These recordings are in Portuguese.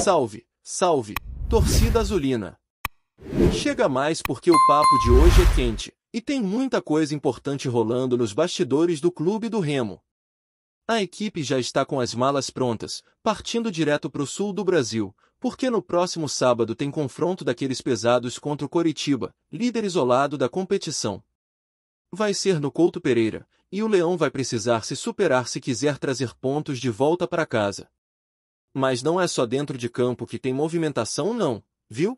Salve, salve, torcida azulina! Chega mais porque o papo de hoje é quente, e tem muita coisa importante rolando nos bastidores do Clube do Remo. A equipe já está com as malas prontas, partindo direto para o sul do Brasil, porque no próximo sábado tem confronto daqueles pesados contra o Coritiba, líder isolado da competição. Vai ser no Couto Pereira, e o Leão vai precisar se superar se quiser trazer pontos de volta para casa. Mas não é só dentro de campo que tem movimentação não, viu?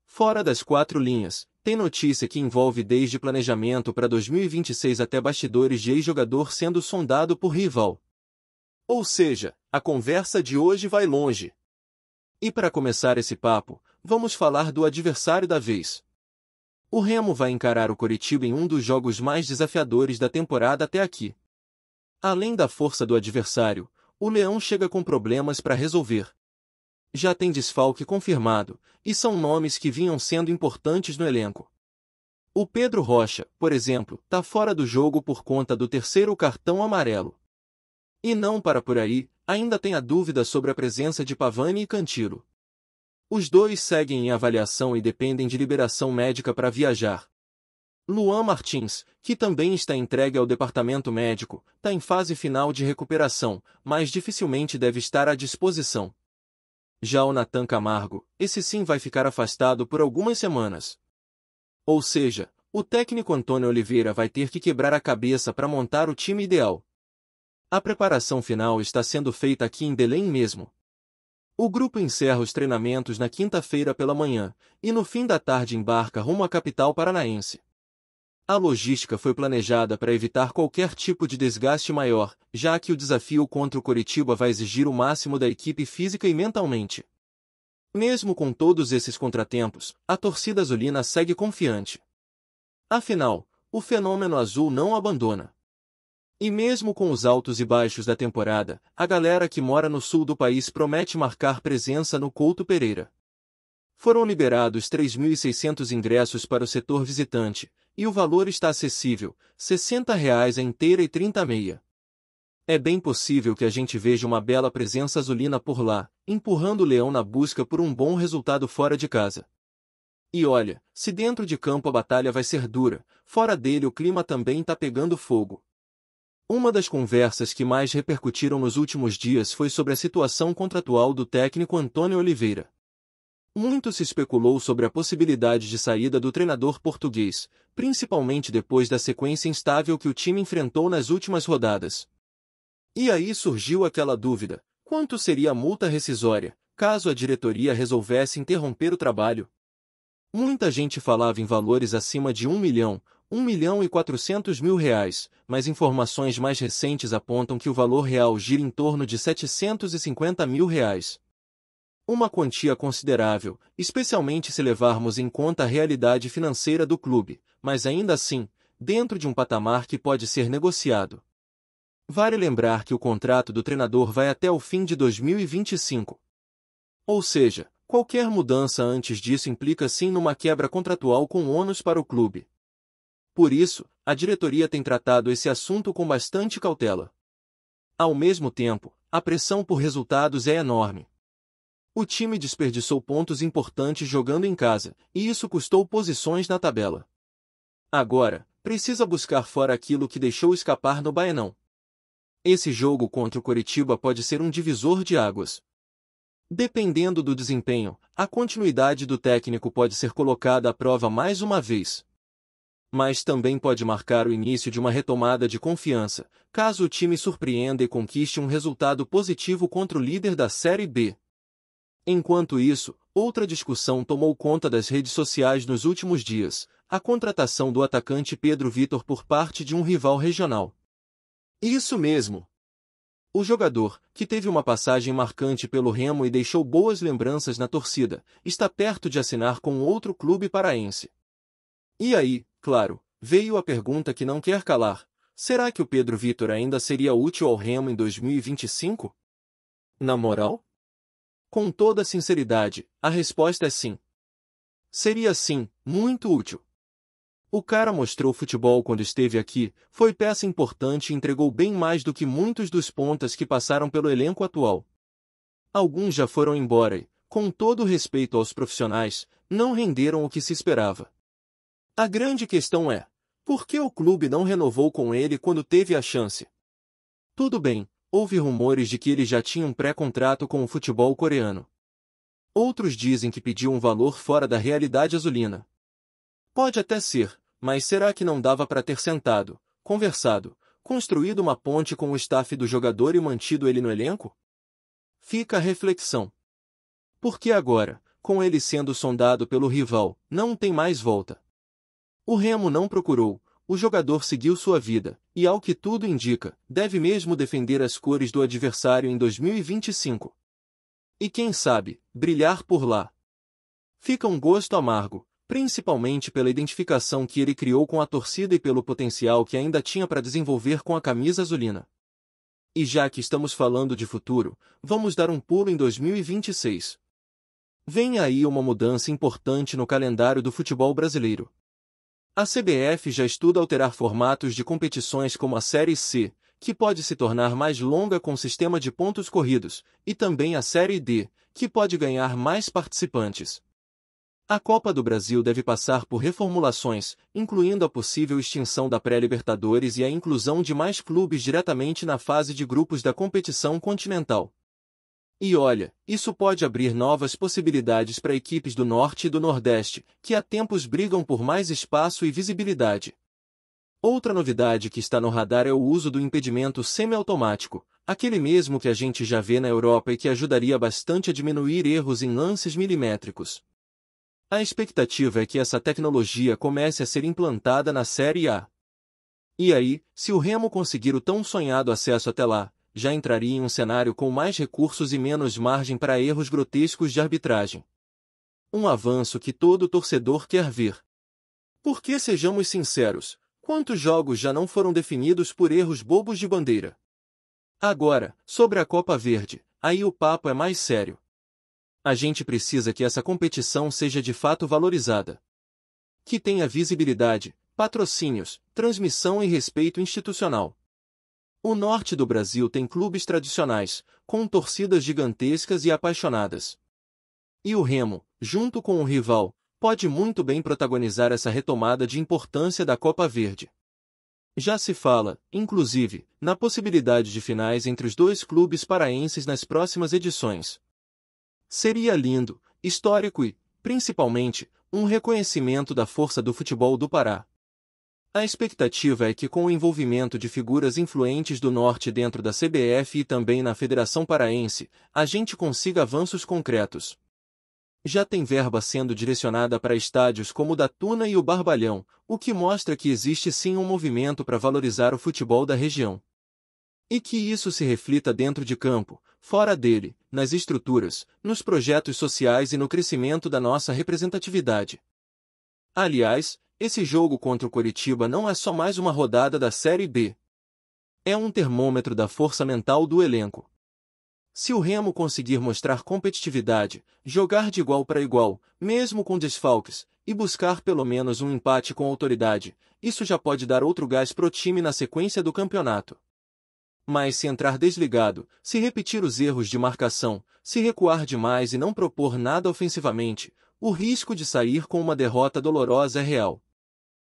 Fora das quatro linhas, tem notícia que envolve desde planejamento para 2026 até bastidores de ex-jogador sendo sondado por rival. Ou seja, a conversa de hoje vai longe. E para começar esse papo, vamos falar do adversário da vez. O Remo vai encarar o Coritiba em um dos jogos mais desafiadores da temporada até aqui. Além da força do adversário, o Leão chega com problemas para resolver. Já tem desfalque confirmado, e são nomes que vinham sendo importantes no elenco. O Pedro Rocha, por exemplo, está fora do jogo por conta do terceiro cartão amarelo. E não para por aí, ainda tem a dúvida sobre a presença de Pavani e Cantilo. Os dois seguem em avaliação e dependem de liberação médica para viajar. Luan Martins, que também está entregue ao departamento médico, está em fase final de recuperação, mas dificilmente deve estar à disposição. Já o Nathan Camargo, esse sim vai ficar afastado por algumas semanas. Ou seja, o técnico Antônio Oliveira vai ter que quebrar a cabeça para montar o time ideal. A preparação final está sendo feita aqui em Belém mesmo. O grupo encerra os treinamentos na quinta-feira pela manhã, e no fim da tarde embarca rumo à capital paranaense. A logística foi planejada para evitar qualquer tipo de desgaste maior, já que o desafio contra o Coritiba vai exigir o máximo da equipe física e mentalmente. Mesmo com todos esses contratempos, a torcida azulina segue confiante. Afinal, o fenômeno azul não abandona. E mesmo com os altos e baixos da temporada, a galera que mora no sul do país promete marcar presença no Couto Pereira. Foram liberados 3.600 ingressos para o setor visitante, e o valor está acessível, R$ 60 a inteira e 30 a meia. É bem possível que a gente veja uma bela presença azulina por lá, empurrando o Leão na busca por um bom resultado fora de casa. E olha, se dentro de campo a batalha vai ser dura, fora dele o clima também tá pegando fogo. Uma das conversas que mais repercutiram nos últimos dias foi sobre a situação contratual do técnico Antônio Oliveira. Muito se especulou sobre a possibilidade de saída do treinador português, principalmente depois da sequência instável que o time enfrentou nas últimas rodadas. E aí surgiu aquela dúvida: quanto seria a multa rescisória, caso a diretoria resolvesse interromper o trabalho? Muita gente falava em valores acima de R$ 1.400.000, mas informações mais recentes apontam que o valor real gira em torno de R$ 750.000. Uma quantia considerável, especialmente se levarmos em conta a realidade financeira do clube, mas ainda assim, dentro de um patamar que pode ser negociado. Vale lembrar que o contrato do treinador vai até o fim de 2025. Ou seja, qualquer mudança antes disso implica sim numa quebra contratual com ônus para o clube. Por isso, a diretoria tem tratado esse assunto com bastante cautela. Ao mesmo tempo, a pressão por resultados é enorme. O time desperdiçou pontos importantes jogando em casa, e isso custou posições na tabela. Agora, precisa buscar fora aquilo que deixou escapar no Baenão. Esse jogo contra o Coritiba pode ser um divisor de águas. Dependendo do desempenho, a continuidade do técnico pode ser colocada à prova mais uma vez. Mas também pode marcar o início de uma retomada de confiança, caso o time surpreenda e conquiste um resultado positivo contra o líder da Série B. Enquanto isso, outra discussão tomou conta das redes sociais nos últimos dias: a contratação do atacante Pedro Vitor por parte de um rival regional. Isso mesmo! O jogador, que teve uma passagem marcante pelo Remo e deixou boas lembranças na torcida, está perto de assinar com outro clube paraense. E aí, claro, veio a pergunta que não quer calar: será que o Pedro Vitor ainda seria útil ao Remo em 2025? Na moral? Com toda sinceridade, a resposta é sim. Seria sim, muito útil. O cara mostrou futebol quando esteve aqui, foi peça importante e entregou bem mais do que muitos dos pontas que passaram pelo elenco atual. Alguns já foram embora e, com todo respeito aos profissionais, não renderam o que se esperava. A grande questão é, por que o clube não renovou com ele quando teve a chance? Tudo bem, houve rumores de que ele já tinha um pré-contrato com o futebol coreano. Outros dizem que pediu um valor fora da realidade azulina. Pode até ser, mas será que não dava para ter sentado, conversado, construído uma ponte com o staff do jogador e mantido ele no elenco? Fica a reflexão. Porque agora, com ele sendo sondado pelo rival, não tem mais volta. O Remo não procurou, o jogador seguiu sua vida, e ao que tudo indica, deve mesmo defender as cores do adversário em 2025. E quem sabe, brilhar por lá. Fica um gosto amargo, principalmente pela identificação que ele criou com a torcida e pelo potencial que ainda tinha para desenvolver com a camisa azulina. E já que estamos falando de futuro, vamos dar um pulo em 2026. Vem aí uma mudança importante no calendário do futebol brasileiro. A CBF já estuda alterar formatos de competições como a Série C, que pode se tornar mais longa com sistema de pontos corridos, e também a Série D, que pode ganhar mais participantes. A Copa do Brasil deve passar por reformulações, incluindo a possível extinção da pré-Libertadores e a inclusão de mais clubes diretamente na fase de grupos da competição continental. E olha, isso pode abrir novas possibilidades para equipes do Norte e do Nordeste, que há tempos brigam por mais espaço e visibilidade. Outra novidade que está no radar é o uso do impedimento semiautomático, aquele mesmo que a gente já vê na Europa e que ajudaria bastante a diminuir erros em lances milimétricos. A expectativa é que essa tecnologia comece a ser implantada na Série A. E aí, se o Remo conseguir o tão sonhado acesso até lá, já entraria em um cenário com mais recursos e menos margem para erros grotescos de arbitragem. Um avanço que todo torcedor quer ver. Porque sejamos sinceros, quantos jogos já não foram definidos por erros bobos de bandeira? Agora, sobre a Copa Verde, aí o papo é mais sério. A gente precisa que essa competição seja de fato valorizada. Que tenha visibilidade, patrocínios, transmissão e respeito institucional. O norte do Brasil tem clubes tradicionais, com torcidas gigantescas e apaixonadas. E o Remo, junto com o rival, pode muito bem protagonizar essa retomada de importância da Copa Verde. Já se fala, inclusive, na possibilidade de finais entre os dois clubes paraenses nas próximas edições. Seria lindo, histórico e, principalmente, um reconhecimento da força do futebol do Pará. A expectativa é que com o envolvimento de figuras influentes do Norte dentro da CBF e também na Federação Paraense, a gente consiga avanços concretos. Já tem verba sendo direcionada para estádios como o da Tuna e o Barbalhão, o que mostra que existe sim um movimento para valorizar o futebol da região. E que isso se reflita dentro de campo, fora dele, nas estruturas, nos projetos sociais e no crescimento da nossa representatividade. Aliás, esse jogo contra o Coritiba não é só mais uma rodada da Série B. É um termômetro da força mental do elenco. Se o Remo conseguir mostrar competitividade, jogar de igual para igual, mesmo com desfalques, e buscar pelo menos um empate com autoridade, isso já pode dar outro gás pro time na sequência do campeonato. Mas se entrar desligado, se repetir os erros de marcação, se recuar demais e não propor nada ofensivamente, o risco de sair com uma derrota dolorosa é real.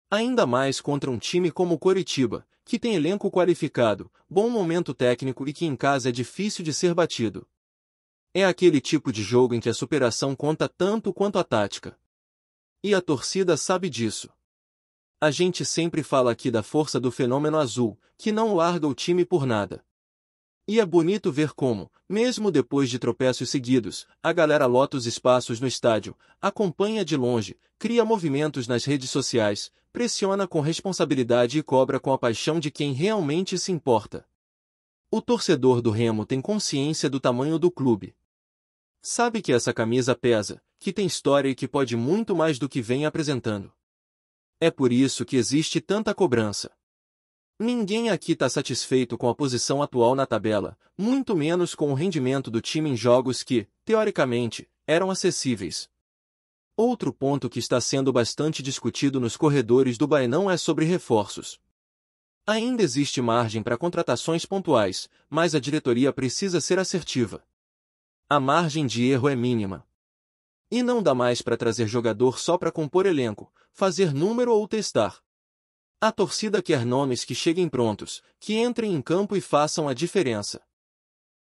Ainda mais contra um time como o Coritiba, que tem elenco qualificado, bom momento técnico e que em casa é difícil de ser batido. É aquele tipo de jogo em que a superação conta tanto quanto a tática. E a torcida sabe disso. A gente sempre fala aqui da força do fenômeno azul, que não larga o time por nada. E é bonito ver como, mesmo depois de tropeços seguidos, a galera lota os espaços no estádio, acompanha de longe, cria movimentos nas redes sociais, pressiona com responsabilidade e cobra com a paixão de quem realmente se importa. O torcedor do Remo tem consciência do tamanho do clube. Sabe que essa camisa pesa, que tem história e que pode muito mais do que vem apresentando. É por isso que existe tanta cobrança. Ninguém aqui está satisfeito com a posição atual na tabela, muito menos com o rendimento do time em jogos que, teoricamente, eram acessíveis. Outro ponto que está sendo bastante discutido nos corredores do Baenão é sobre reforços. Ainda existe margem para contratações pontuais, mas a diretoria precisa ser assertiva. A margem de erro é mínima. E não dá mais para trazer jogador só para compor elenco, fazer número ou testar. A torcida quer nomes que cheguem prontos, que entrem em campo e façam a diferença.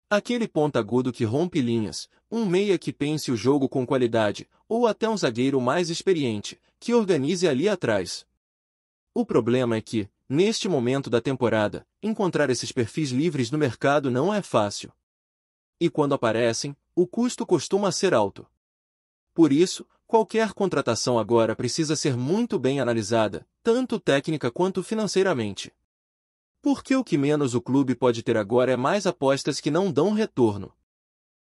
Aquele ponta agudo que rompe linhas, um meia que pense o jogo com qualidade, ou até um zagueiro mais experiente, que organize ali atrás. O problema é que, neste momento da temporada, encontrar esses perfis livres no mercado não é fácil. E quando aparecem, o custo costuma ser alto. Por isso, qualquer contratação agora precisa ser muito bem analisada, tanto técnica quanto financeiramente. Porque o que menos o clube pode ter agora é mais apostas que não dão retorno.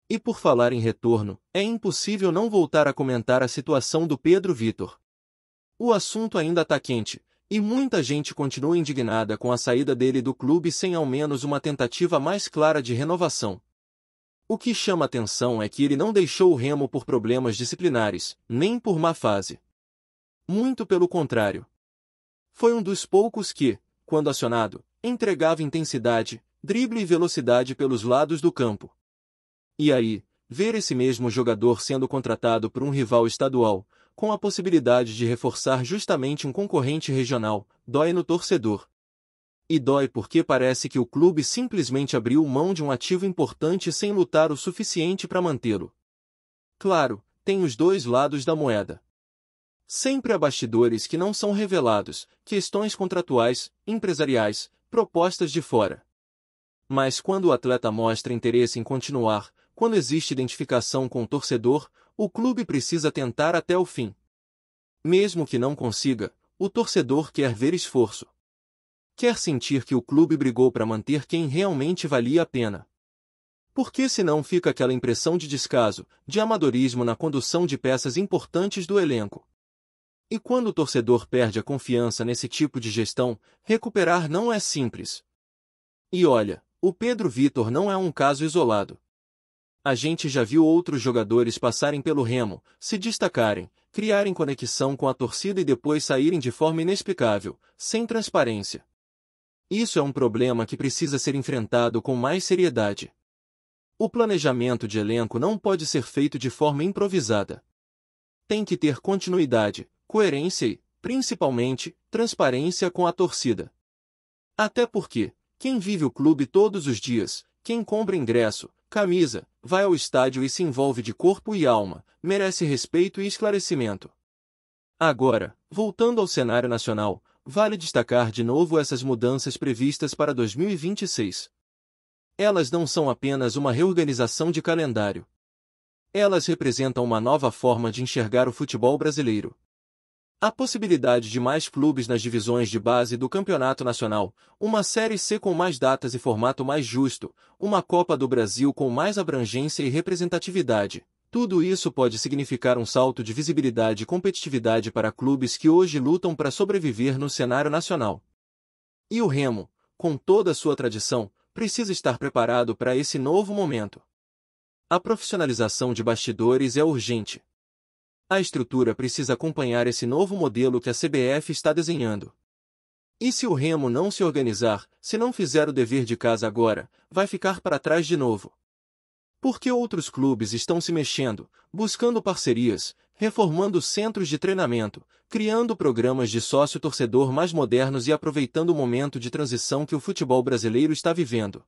E por falar em retorno, é impossível não voltar a comentar a situação do Pedro Vitor. O assunto ainda está quente, e muita gente continua indignada com a saída dele do clube sem ao menos uma tentativa mais clara de renovação. O que chama atenção é que ele não deixou o Remo por problemas disciplinares, nem por má fase. Muito pelo contrário. Foi um dos poucos que, quando acionado, entregava intensidade, drible e velocidade pelos lados do campo. E aí, ver esse mesmo jogador sendo contratado por um rival estadual, com a possibilidade de reforçar justamente um concorrente regional, dói no torcedor. E dói porque parece que o clube simplesmente abriu mão de um ativo importante sem lutar o suficiente para mantê-lo. Claro, tem os dois lados da moeda. Sempre há bastidores que não são revelados, questões contratuais, empresariais, propostas de fora. Mas quando o atleta mostra interesse em continuar, quando existe identificação com o torcedor, o clube precisa tentar até o fim. Mesmo que não consiga, o torcedor quer ver esforço. Quer sentir que o clube brigou para manter quem realmente valia a pena. Porque senão fica aquela impressão de descaso, de amadorismo na condução de peças importantes do elenco. E quando o torcedor perde a confiança nesse tipo de gestão, recuperar não é simples. E olha, o Pedro Vitor não é um caso isolado. A gente já viu outros jogadores passarem pelo Remo, se destacarem, criarem conexão com a torcida e depois saírem de forma inexplicável, sem transparência. Isso é um problema que precisa ser enfrentado com mais seriedade. O planejamento de elenco não pode ser feito de forma improvisada. Tem que ter continuidade, coerência e, principalmente, transparência com a torcida. Até porque, quem vive o clube todos os dias, quem compra ingresso, camisa, vai ao estádio e se envolve de corpo e alma, merece respeito e esclarecimento. Agora, voltando ao cenário nacional, vale destacar de novo essas mudanças previstas para 2026. Elas não são apenas uma reorganização de calendário. Elas representam uma nova forma de enxergar o futebol brasileiro. A possibilidade de mais clubes nas divisões de base do Campeonato Nacional, uma Série C com mais datas e formato mais justo, uma Copa do Brasil com mais abrangência e representatividade. Tudo isso pode significar um salto de visibilidade e competitividade para clubes que hoje lutam para sobreviver no cenário nacional. E o Remo, com toda a sua tradição, precisa estar preparado para esse novo momento. A profissionalização de bastidores é urgente. A estrutura precisa acompanhar esse novo modelo que a CBF está desenhando. E se o Remo não se organizar, se não fizer o dever de casa agora, vai ficar para trás de novo. Porque outros clubes estão se mexendo, buscando parcerias, reformando centros de treinamento, criando programas de sócio-torcedor mais modernos e aproveitando o momento de transição que o futebol brasileiro está vivendo.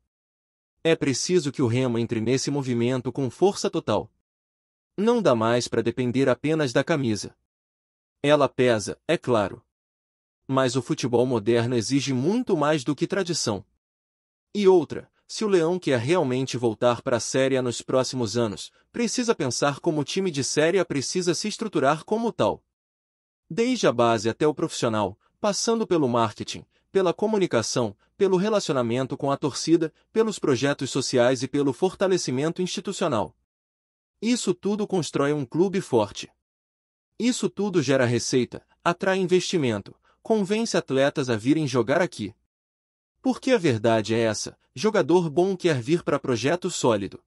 É preciso que o Remo entre nesse movimento com força total. Não dá mais para depender apenas da camisa. Ela pesa, é claro. Mas o futebol moderno exige muito mais do que tradição. E outra, se o Leão quer realmente voltar para a Série A nos próximos anos, precisa pensar como o time de Série A precisa se estruturar como tal. Desde a base até o profissional, passando pelo marketing, pela comunicação, pelo relacionamento com a torcida, pelos projetos sociais e pelo fortalecimento institucional. Isso tudo constrói um clube forte. Isso tudo gera receita, atrai investimento, convence atletas a virem jogar aqui. Porque a verdade é essa, jogador bom quer vir para projeto sólido.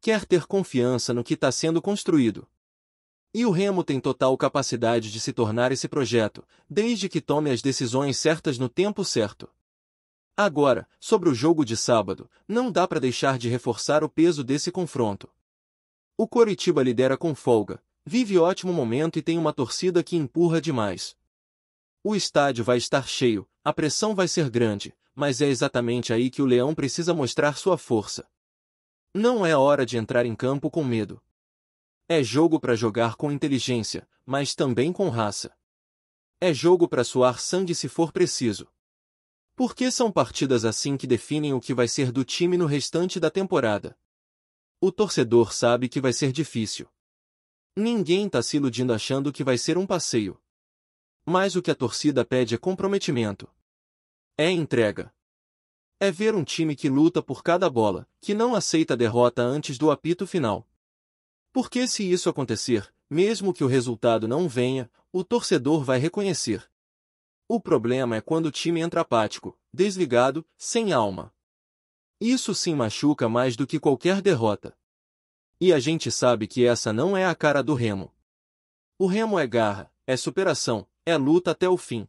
Quer ter confiança no que está sendo construído. E o Remo tem total capacidade de se tornar esse projeto, desde que tome as decisões certas no tempo certo. Agora, sobre o jogo de sábado, não dá para deixar de reforçar o peso desse confronto. O Coritiba lidera com folga, vive ótimo momento e tem uma torcida que empurra demais. O estádio vai estar cheio, a pressão vai ser grande, mas é exatamente aí que o Leão precisa mostrar sua força. Não é hora de entrar em campo com medo. É jogo para jogar com inteligência, mas também com raça. É jogo para suar sangue se for preciso. Porque são partidas assim que definem o que vai ser do time no restante da temporada. O torcedor sabe que vai ser difícil. Ninguém tá se iludindo achando que vai ser um passeio. Mas o que a torcida pede é comprometimento. É entrega. É ver um time que luta por cada bola, que não aceita a derrota antes do apito final. Porque se isso acontecer, mesmo que o resultado não venha, o torcedor vai reconhecer. O problema é quando o time entra apático, desligado, sem alma. Isso sim machuca mais do que qualquer derrota. E a gente sabe que essa não é a cara do Remo. O Remo é garra, é superação, é luta até o fim.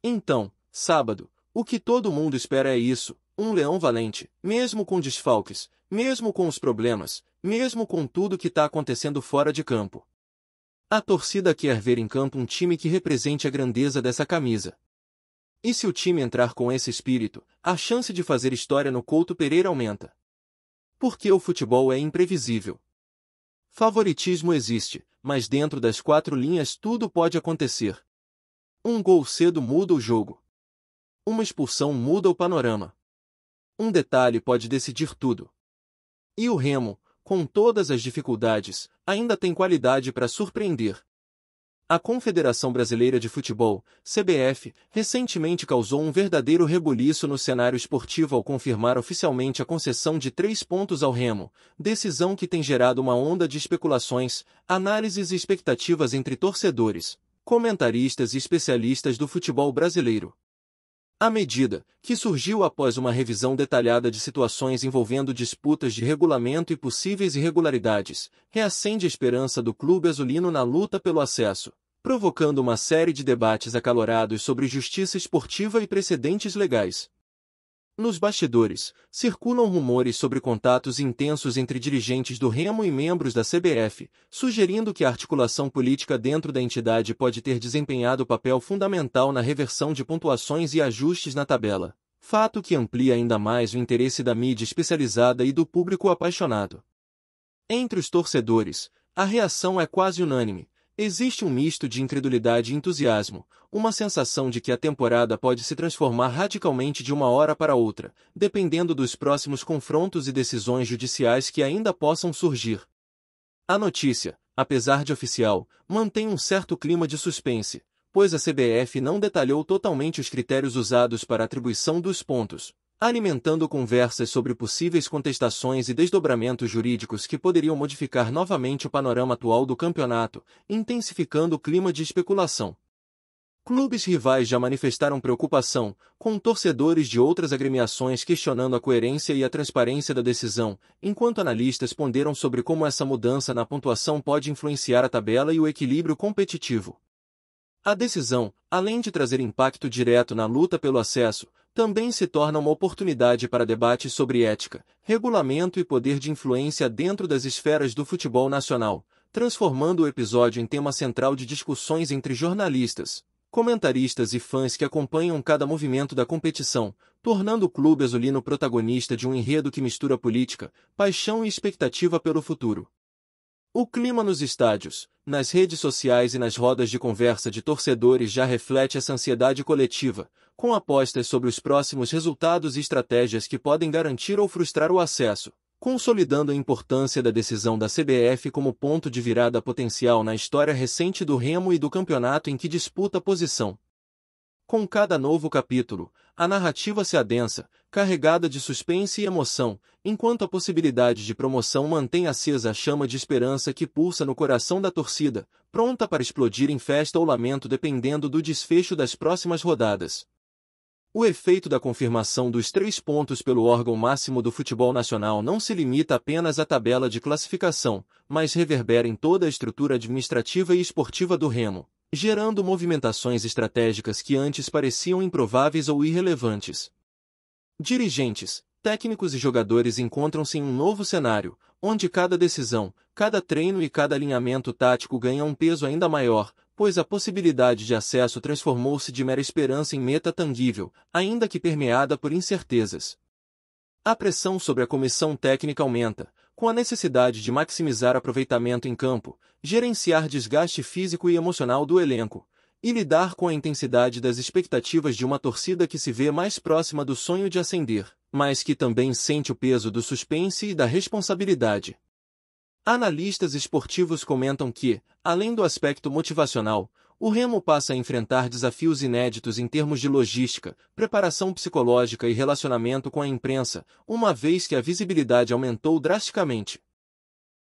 Então, sábado, o que todo mundo espera é isso, um Leão valente, mesmo com desfalques, mesmo com os problemas, mesmo com tudo que está acontecendo fora de campo. A torcida quer ver em campo um time que represente a grandeza dessa camisa. E se o time entrar com esse espírito, a chance de fazer história no Couto Pereira aumenta. Porque o futebol é imprevisível. Favoritismo existe, mas dentro das 4 linhas tudo pode acontecer. Um gol cedo muda o jogo. Uma expulsão muda o panorama. Um detalhe pode decidir tudo. E o Remo, com todas as dificuldades, ainda tem qualidade para surpreender. A Confederação Brasileira de Futebol, CBF, recentemente causou um verdadeiro rebuliço no cenário esportivo ao confirmar oficialmente a concessão de 3 pontos ao Remo, decisão que tem gerado uma onda de especulações, análises e expectativas entre torcedores, comentaristas e especialistas do futebol brasileiro. A medida, que surgiu após uma revisão detalhada de situações envolvendo disputas de regulamento e possíveis irregularidades, reacende a esperança do clube azulino na luta pelo acesso, provocando uma série de debates acalorados sobre justiça esportiva e precedentes legais. Nos bastidores, circulam rumores sobre contatos intensos entre dirigentes do Remo e membros da CBF, sugerindo que a articulação política dentro da entidade pode ter desempenhado papel fundamental na reversão de pontuações e ajustes na tabela, fato que amplia ainda mais o interesse da mídia especializada e do público apaixonado. Entre os torcedores, a reação é quase unânime. Existe um misto de incredulidade e entusiasmo, uma sensação de que a temporada pode se transformar radicalmente de uma hora para outra, dependendo dos próximos confrontos e decisões judiciais que ainda possam surgir. A notícia, apesar de oficial, mantém um certo clima de suspense, pois a CBF não detalhou totalmente os critérios usados para a atribuição dos pontos, alimentando conversas sobre possíveis contestações e desdobramentos jurídicos que poderiam modificar novamente o panorama atual do campeonato, intensificando o clima de especulação. Clubes rivais já manifestaram preocupação, com torcedores de outras agremiações questionando a coerência e a transparência da decisão, enquanto analistas ponderam sobre como essa mudança na pontuação pode influenciar a tabela e o equilíbrio competitivo. A decisão, além de trazer impacto direto na luta pelo acesso, também se torna uma oportunidade para debates sobre ética, regulamento e poder de influência dentro das esferas do futebol nacional, transformando o episódio em tema central de discussões entre jornalistas, comentaristas e fãs que acompanham cada movimento da competição, tornando o clube azulino protagonista de um enredo que mistura política, paixão e expectativa pelo futuro. O clima nos estádios, nas redes sociais e nas rodas de conversa de torcedores já reflete essa ansiedade coletiva, com apostas sobre os próximos resultados e estratégias que podem garantir ou frustrar o acesso, consolidando a importância da decisão da CBF como ponto de virada potencial na história recente do Remo e do campeonato em que disputa posição. Com cada novo capítulo, a narrativa se adensa, carregada de suspense e emoção, enquanto a possibilidade de promoção mantém acesa a chama de esperança que pulsa no coração da torcida, pronta para explodir em festa ou lamento dependendo do desfecho das próximas rodadas. O efeito da confirmação dos 3 pontos pelo órgão máximo do futebol nacional não se limita apenas à tabela de classificação, mas reverbera em toda a estrutura administrativa e esportiva do Remo, gerando movimentações estratégicas que antes pareciam improváveis ou irrelevantes. Dirigentes, técnicos e jogadores encontram-se em um novo cenário, onde cada decisão, cada treino e cada alinhamento tático ganha um peso ainda maior, pois a possibilidade de acesso transformou-se de mera esperança em meta tangível, ainda que permeada por incertezas. A pressão sobre a comissão técnica aumenta, com a necessidade de maximizar aproveitamento em campo, gerenciar desgaste físico e emocional do elenco, e lidar com a intensidade das expectativas de uma torcida que se vê mais próxima do sonho de ascender, mas que também sente o peso do suspense e da responsabilidade. Analistas esportivos comentam que, além do aspecto motivacional, o Remo passa a enfrentar desafios inéditos em termos de logística, preparação psicológica e relacionamento com a imprensa, uma vez que a visibilidade aumentou drasticamente.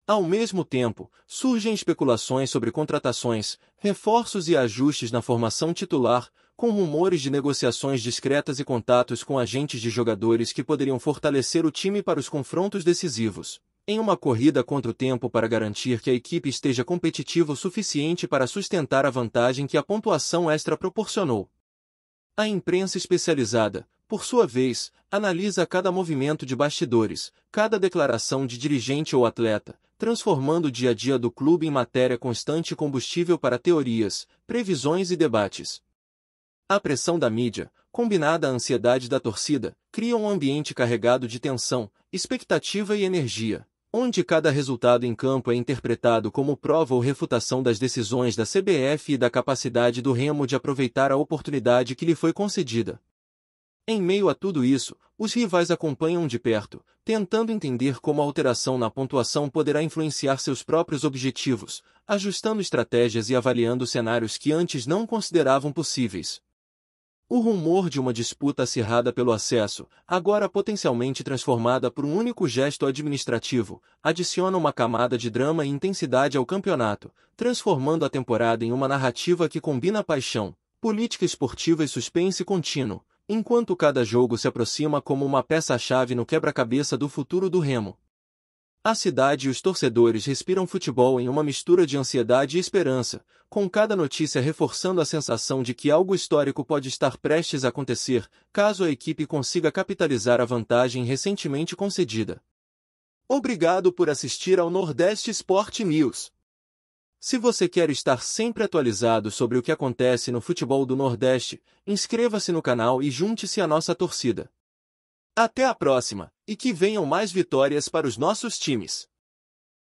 Ao mesmo tempo, surgem especulações sobre contratações, reforços e ajustes na formação titular, com rumores de negociações discretas e contatos com agentes de jogadores que poderiam fortalecer o time para os confrontos decisivos, em uma corrida contra o tempo para garantir que a equipe esteja competitiva o suficiente para sustentar a vantagem que a pontuação extra proporcionou. A imprensa especializada, por sua vez, analisa cada movimento de bastidores, cada declaração de dirigente ou atleta, transformando o dia a dia do clube em matéria constante e combustível para teorias, previsões e debates. A pressão da mídia, combinada à ansiedade da torcida, cria um ambiente carregado de tensão, expectativa e energia, onde cada resultado em campo é interpretado como prova ou refutação das decisões da CBF e da capacidade do Remo de aproveitar a oportunidade que lhe foi concedida. Em meio a tudo isso, os rivais acompanham de perto, tentando entender como a alteração na pontuação poderá influenciar seus próprios objetivos, ajustando estratégias e avaliando cenários que antes não consideravam possíveis. O rumor de uma disputa acirrada pelo acesso, agora potencialmente transformada por um único gesto administrativo, adiciona uma camada de drama e intensidade ao campeonato, transformando a temporada em uma narrativa que combina paixão, política esportiva e suspense contínuo, enquanto cada jogo se aproxima como uma peça-chave no quebra-cabeça do futuro do Remo. A cidade e os torcedores respiram futebol em uma mistura de ansiedade e esperança, com cada notícia reforçando a sensação de que algo histórico pode estar prestes a acontecer, caso a equipe consiga capitalizar a vantagem recentemente concedida. Obrigado por assistir ao Nordeste Sport News. Se você quer estar sempre atualizado sobre o que acontece no futebol do Nordeste, inscreva-se no canal e junte-se à nossa torcida. Até a próxima, e que venham mais vitórias para os nossos times!